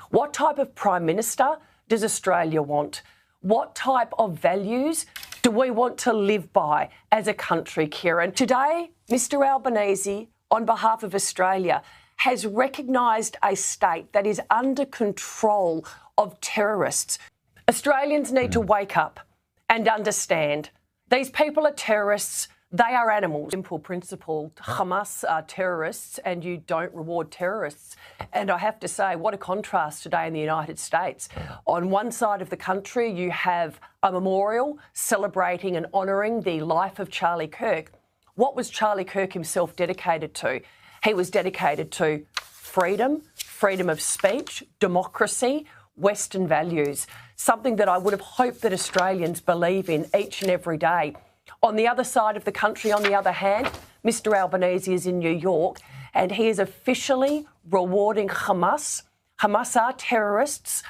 What type of Prime Minister does Australia want? What type of values do we want to live by as a country, Kieran? Today, Mr Albanese, on behalf of Australia, has recognised a state that is under control of terrorists. Australians need to wake up and understand these people are terrorists. They are animals. Simple principle, Hamas are terrorists and you don't reward terrorists. And I have to say, what a contrast today in the United States. On one side of the country, you have a memorial celebrating and honouring the life of Charlie Kirk. What was Charlie Kirk himself dedicated to? He was dedicated to freedom, freedom of speech, democracy, Western values, something that I would have hoped that Australians believe in each and every day. On the other side of the country, on the other hand, Mr Albanese is in New York and he is officially rewarding Hamas. Hamas are terrorists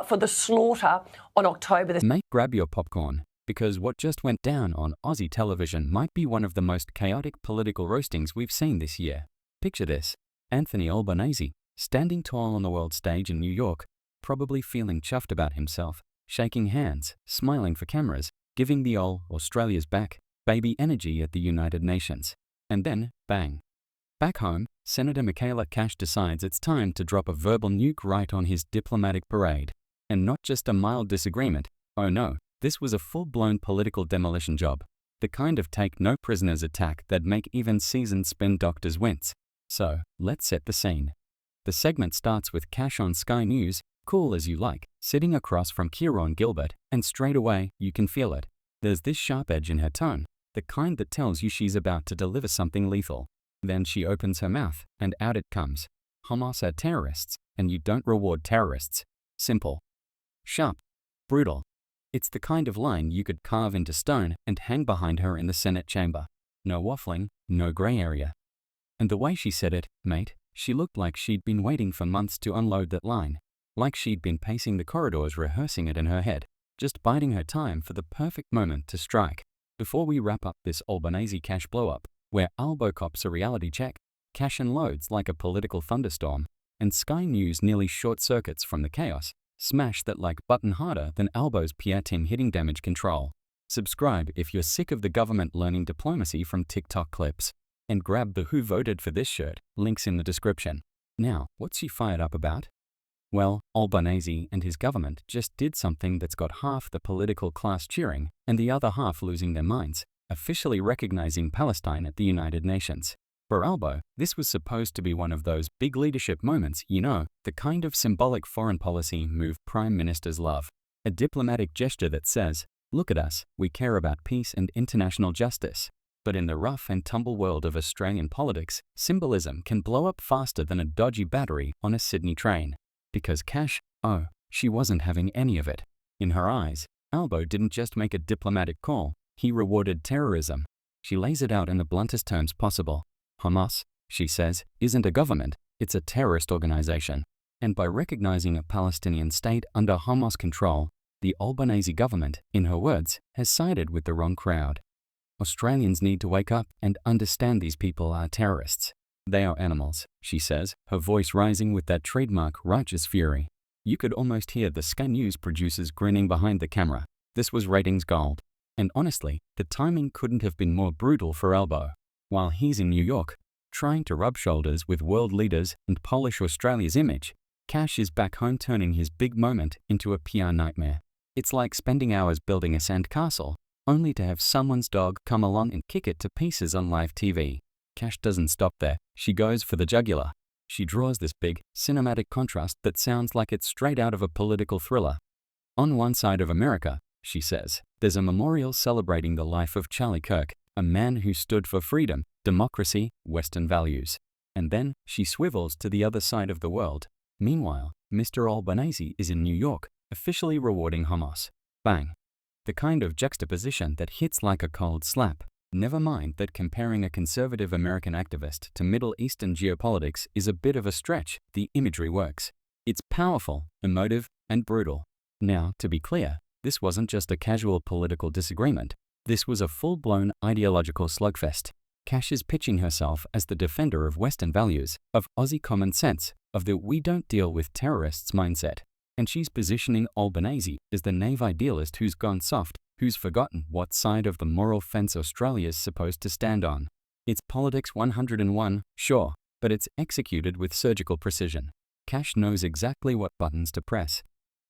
for the slaughter on October the... Mate, grab your popcorn, because what just went down on Aussie television might be one of the most chaotic political roastings we've seen this year. Picture this: Anthony Albanese, standing tall on the world stage in New York, probably feeling chuffed about himself, shaking hands, smiling for cameras, giving the ol' Australia's back, baby energy at the United Nations. And then, bang. Back home, Senator Michaela decides it's time to drop a verbal nuke right on his diplomatic parade. And not just a mild disagreement, oh no, this was a full-blown political demolition job. The kind of take-no-prisoners attack that make even seasoned spin doctors wince. So, let's set the scene. The segment starts with Cash on Sky News, cool as you like, sitting across from Kieran Gilbert, and straight away, you can feel it. There's this sharp edge in her tone, the kind that tells you she's about to deliver something lethal. Then she opens her mouth, and out it comes. Hamas are terrorists, and you don't reward terrorists. Simple. Sharp. Brutal. It's the kind of line you could carve into stone and hang behind her in the Senate chamber. No waffling, no grey area. And the way she said it, mate, she looked like she'd been waiting for months to unload that line. Like she'd been pacing the corridors rehearsing it in her head, just biding her time for the perfect moment to strike. Before we wrap up this Albanese Cash blow-up, where Albo cops a reality check, Cash unloads like a political thunderstorm, and Sky News nearly short-circuits from the chaos, smash that like button harder than Albo's PR team hitting damage control. Subscribe if you're sick of the government learning diplomacy from TikTok clips. And grab the Who Voted for This shirt, links in the description. Now, what's she fired up about? Well, Albanese and his government just did something that's got half the political class cheering and the other half losing their minds, officially recognizing Palestine at the United Nations. For Albo, this was supposed to be one of those big leadership moments, you know, the kind of symbolic foreign policy move prime ministers love. A diplomatic gesture that says, look at us, we care about peace and international justice. But in the rough and tumble world of Australian politics, symbolism can blow up faster than a dodgy battery on a Sydney train. Because Cash, oh, she wasn't having any of it. In her eyes, Albo didn't just make a diplomatic call, he rewarded terrorism. She lays it out in the bluntest terms possible. Hamas, she says, isn't a government, it's a terrorist organization. And by recognizing a Palestinian state under Hamas control, the Albanese government, in her words, has sided with the wrong crowd. Australians need to wake up and understand these people are terrorists. They are animals, she says, her voice rising with that trademark righteous fury. You could almost hear the Sky News producers grinning behind the camera. This was ratings gold. And honestly, the timing couldn't have been more brutal for Albo. While he's in New York, trying to rub shoulders with world leaders and polish Australia's image, Cash is back home turning his big moment into a PR nightmare. It's like spending hours building a sandcastle, only to have someone's dog come along and kick it to pieces on live TV. Cash doesn't stop there, she goes for the jugular. She draws this big, cinematic contrast that sounds like it's straight out of a political thriller. On one side of America, she says, there's a memorial celebrating the life of Charlie Kirk, a man who stood for freedom, democracy, Western values. And then she swivels to the other side of the world. Meanwhile, Mr. Albanese is in New York, officially rewarding Hamas. Bang. The kind of juxtaposition that hits like a cold slap. Never mind that comparing a conservative American activist to Middle Eastern geopolitics is a bit of a stretch, the imagery works. It's powerful, emotive, and brutal. Now, to be clear, this wasn't just a casual political disagreement. This was a full-blown ideological slugfest. Cash is pitching herself as the defender of Western values, of Aussie common sense, of the "we don't deal with terrorists" mindset, and she's positioning Albanese as the naive idealist who's gone soft, who's forgotten what side of the moral fence Australia's supposed to stand on. It's politics 101, sure, but it's executed with surgical precision. Cash knows exactly what buttons to press.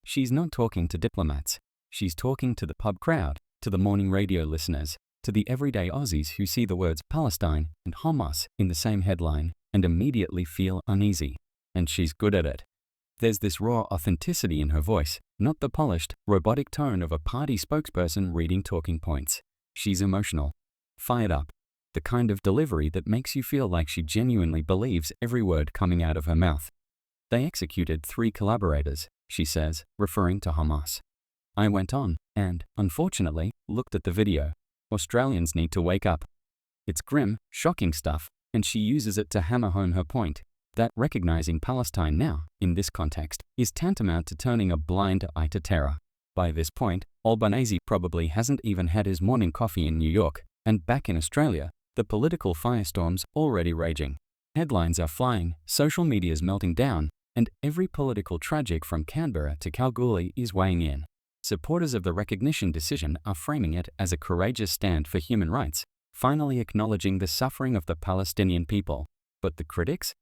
She's not talking to diplomats. She's talking to the pub crowd, to the morning radio listeners, to the everyday Aussies who see the words Palestine and Hamas in the same headline and immediately feel uneasy. And she's good at it. There's this raw authenticity in her voice, not the polished, robotic tone of a party spokesperson reading talking points. She's emotional, fired up, the kind of delivery that makes you feel like she genuinely believes every word coming out of her mouth. They executed 3 collaborators, she says, referring to Hamas. I went on and, unfortunately, looked at the video. Australians need to wake up. It's grim, shocking stuff, and she uses it to hammer home her point that recognizing Palestine now, in this context, is tantamount to turning a blind eye to terror. By this point, Albanese probably hasn't even had his morning coffee in New York, and back in Australia, the political firestorm's already raging. Headlines are flying, social media's melting down, and every political tragic from Canberra to Kalgoorlie is weighing in. Supporters of the recognition decision are framing it as a courageous stand for human rights, finally acknowledging the suffering of the Palestinian people. But the critics?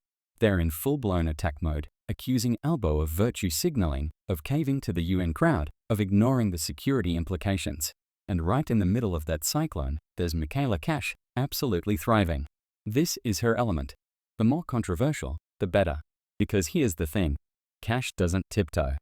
They're in full-blown attack mode, accusing Albo of virtue signaling, of caving to the UN crowd, of ignoring the security implications. And right in the middle of that cyclone, there's Michaela Cash, absolutely thriving. This is her element. The more controversial, the better. Because here's the thing, Cash doesn't tiptoe.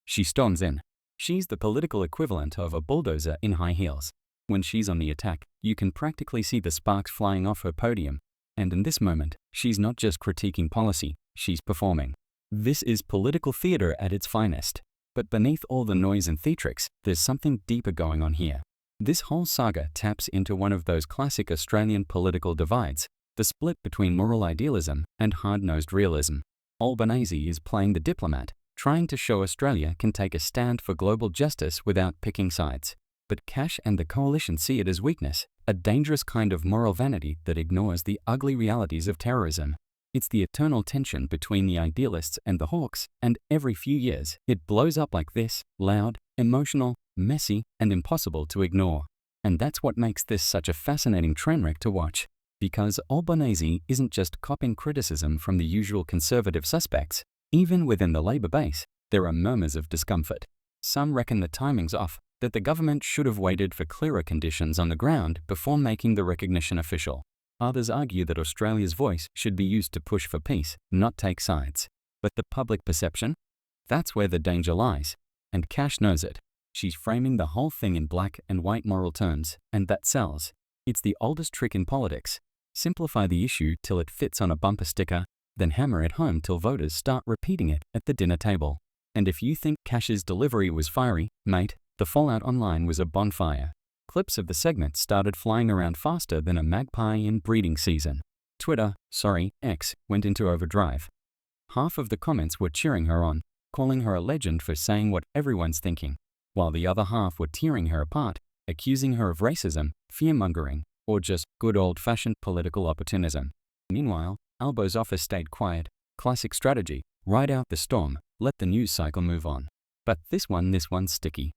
She storms in. She's the political equivalent of a bulldozer in high heels. When she's on the attack, you can practically see the sparks flying off her podium. And in this moment, she's not just critiquing policy, she's performing. This is political theater at its finest. But beneath all the noise and theatrics, there's something deeper going on here. This whole saga taps into one of those classic Australian political divides, the split between moral idealism and hard-nosed realism. Albanese is playing the diplomat, trying to show Australia can take a stand for global justice without picking sides. But Cash and the coalition see it as weakness, a dangerous kind of moral vanity that ignores the ugly realities of terrorism. It's the eternal tension between the idealists and the hawks, and every few years, it blows up like this, loud, emotional, messy, and impossible to ignore. And that's what makes this such a fascinating train wreck to watch. Because Albanese isn't just copping criticism from the usual conservative suspects. Even within the Labour base, there are murmurs of discomfort. Some reckon the timing's off, that the government should have waited for clearer conditions on the ground before making the recognition official. Others argue that Australia's voice should be used to push for peace, not take sides. But the public perception? That's where the danger lies. And Cash knows it. She's framing the whole thing in black and white moral terms, and that sells. It's the oldest trick in politics. Simplify the issue till it fits on a bumper sticker, then hammer it home till voters start repeating it at the dinner table. And if you think Cash's delivery was fiery, mate, the fallout online was a bonfire. Clips of the segment started flying around faster than a magpie in breeding season. X, went into overdrive. Half of the comments were cheering her on, calling her a legend for saying what everyone's thinking, while the other half were tearing her apart, accusing her of racism, fear-mongering, or just good old-fashioned political opportunism. Meanwhile, Albo's office stayed quiet. Classic strategy, ride out the storm, let the news cycle move on. But this one's sticky.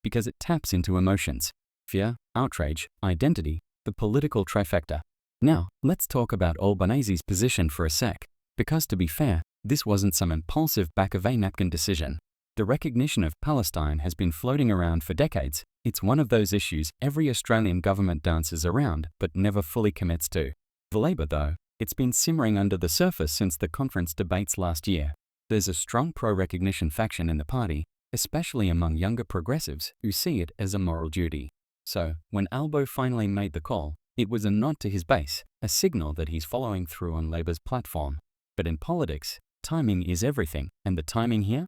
Because it taps into emotions. Fear, outrage, identity, the political trifecta. Now, let's talk about Albanese's position for a sec. Because to be fair, this wasn't some impulsive back-of-a-napkin decision. The recognition of Palestine has been floating around for decades. It's one of those issues every Australian government dances around but never fully commits to. For Labor, though, it's been simmering under the surface since the conference debates last year. There's a strong pro-recognition faction in the party, especially among younger progressives who see it as a moral duty. So, when Albo finally made the call, it was a nod to his base, a signal that he's following through on Labor's platform. But in politics, timing is everything, and the timing here?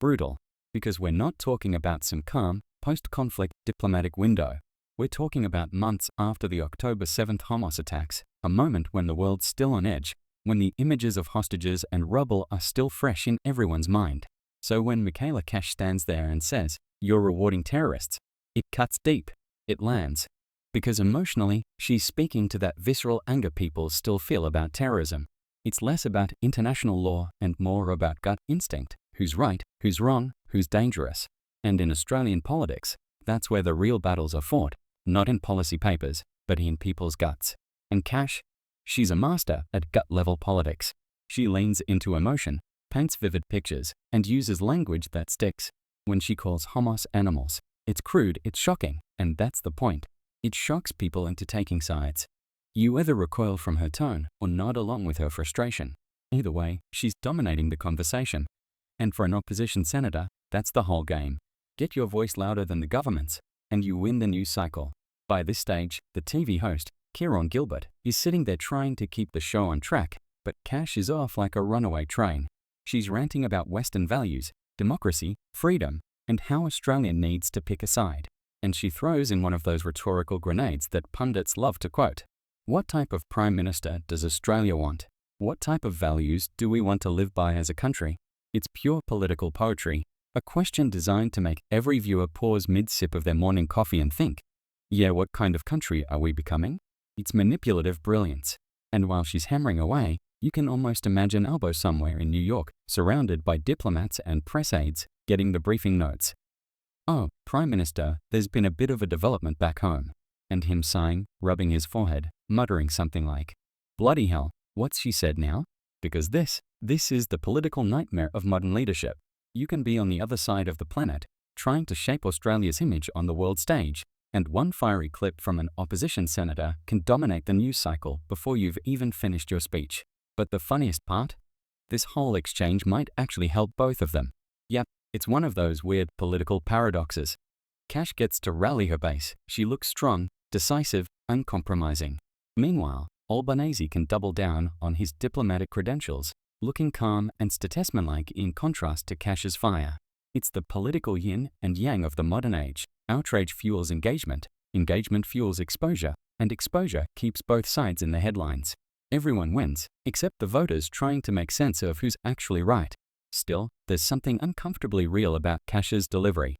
Brutal. Because we're not talking about some calm, post-conflict diplomatic window. We're talking about months after the October 7th Hamas attacks, a moment when the world's still on edge, when the images of hostages and rubble are still fresh in everyone's mind. So when Michaela Cash stands there and says, "You're rewarding terrorists," it cuts deep. It lands. Because emotionally, she's speaking to that visceral anger people still feel about terrorism. It's less about international law and more about gut instinct. Who's right, who's wrong, who's dangerous. And in Australian politics, that's where the real battles are fought, not in policy papers, but in people's guts. And Cash? She's a master at gut-level politics. She leans into emotion, paints vivid pictures, and uses language that sticks. When she calls homos animals, it's crude, it's shocking, and that's the point. It shocks people into taking sides. You either recoil from her tone or nod along with her frustration. Either way, she's dominating the conversation. And for an opposition senator, that's the whole game. Get your voice louder than the government's, and you win the news cycle. By this stage, the TV host, Kieran Gilbert, is sitting there trying to keep the show on track, but Cash is off like a runaway train. She's ranting about Western values, democracy, freedom, and how Australia needs to pick a side. And she throws in one of those rhetorical grenades that pundits love to quote. What type of Prime Minister does Australia want? What type of values do we want to live by as a country? It's pure political poetry, a question designed to make every viewer pause mid-sip of their morning coffee and think, yeah, what kind of country are we becoming? It's manipulative brilliance. And while she's hammering away, you can almost imagine Albo somewhere in New York, surrounded by diplomats and press aides, getting the briefing notes. Oh, Prime Minister, there's been a bit of a development back home. And him sighing, rubbing his forehead, muttering something like, bloody hell, what's she said now? Because this is the political nightmare of modern leadership. You can be on the other side of the planet, trying to shape Australia's image on the world stage, and one fiery clip from an opposition senator can dominate the news cycle before you've even finished your speech. But the funniest part? This whole exchange might actually help both of them. Yep, it's one of those weird political paradoxes. Cash gets to rally her base. She looks strong, decisive, uncompromising. Meanwhile, Albanese can double down on his diplomatic credentials, looking calm and statesmanlike in contrast to Cash's fire. It's the political yin and yang of the modern age. Outrage fuels engagement, engagement fuels exposure, and exposure keeps both sides in the headlines. Everyone wins, except the voters trying to make sense of who's actually right. Still, there's something uncomfortably real about Cash's delivery.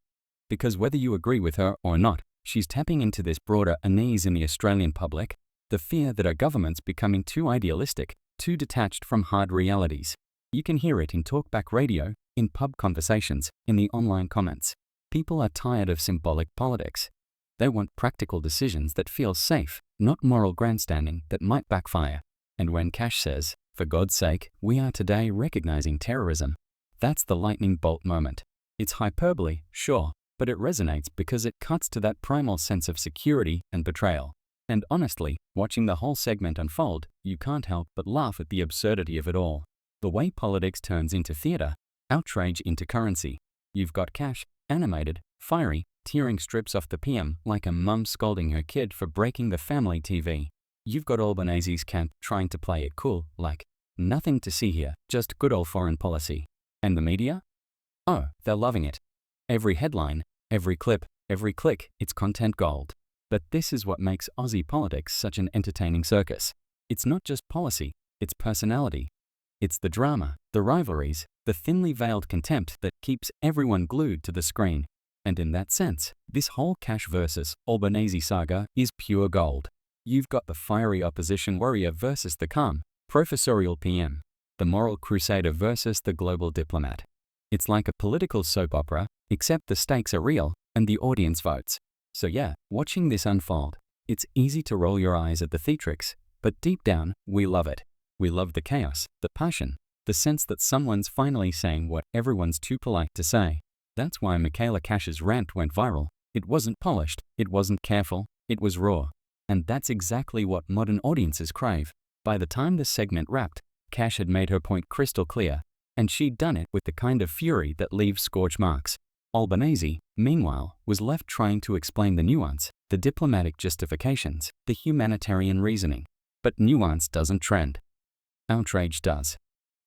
Because whether you agree with her or not, she's tapping into this broader unease in the Australian public, the fear that our government's becoming too idealistic, too detached from hard realities. You can hear it in talkback radio, in pub conversations, in the online comments. People are tired of symbolic politics. They want practical decisions that feel safe, not moral grandstanding that might backfire. And when Cash says, for God's sake, we are today recognizing terrorism, that's the lightning bolt moment. It's hyperbole, sure, but it resonates because it cuts to that primal sense of security and betrayal. And honestly, watching the whole segment unfold, you can't help but laugh at the absurdity of it all. The way politics turns into theater, outrage into currency. You've got Cash, animated, fiery, tearing strips off the PM like a mum scolding her kid for breaking the family TV. You've got Albanese's camp trying to play it cool, like, nothing to see here, just good old foreign policy. And the media? Oh, they're loving it. Every headline, every clip, every click, it's content gold. But this is what makes Aussie politics such an entertaining circus. It's not just policy, it's personality. It's the drama, the rivalries, the thinly veiled contempt that keeps everyone glued to the screen. And in that sense, this whole Cash versus Albanese saga is pure gold. You've got the fiery opposition warrior versus the calm, professorial PM, the moral crusader versus the global diplomat. It's like a political soap opera, except the stakes are real and the audience votes. So yeah, watching this unfold, it's easy to roll your eyes at the theatrics, but deep down, we love it. We love the chaos, the passion, the sense that someone's finally saying what everyone's too polite to say. That's why Michaela Cash's rant went viral. It wasn't polished, it wasn't careful, it was raw. And that's exactly what modern audiences crave. By the time the segment wrapped, Cash had made her point crystal clear, and she'd done it with the kind of fury that leaves scorch marks. Albanese, meanwhile, was left trying to explain the nuance, the diplomatic justifications, the humanitarian reasoning. But nuance doesn't trend. Outrage does.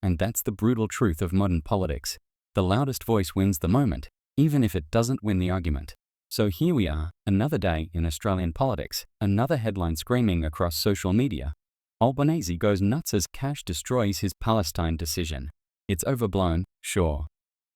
And that's the brutal truth of modern politics. The loudest voice wins the moment, even if it doesn't win the argument. So here we are, another day in Australian politics, another headline screaming across social media. Albanese goes nuts as Cash destroys his Palestine decision. It's overblown, sure.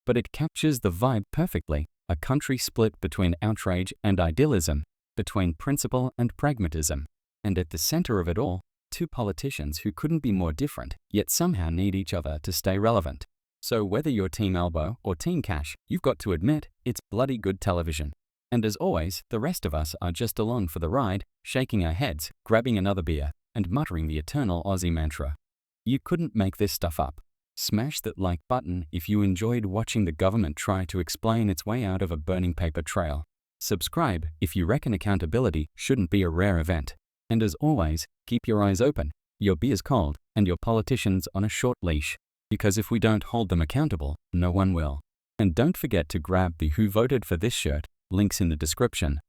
But it captures the vibe perfectly, a country split between outrage and idealism, between principle and pragmatism. And at the center of it all, Two politicians who couldn't be more different, yet somehow need each other to stay relevant. So whether you're Team Albo or Team Cash, you've got to admit, it's bloody good television. And as always, the rest of us are just along for the ride, shaking our heads, grabbing another beer, and muttering the eternal Aussie mantra. You couldn't make this stuff up. Smash that like button if you enjoyed watching the government try to explain its way out of a burning paper trail. Subscribe if you reckon accountability shouldn't be a rare event. And as always, keep your eyes open, your beers cold, and your politicians on a short leash. Because if we don't hold them accountable, no one will. And don't forget to grab the Who Voted for This shirt, links in the description.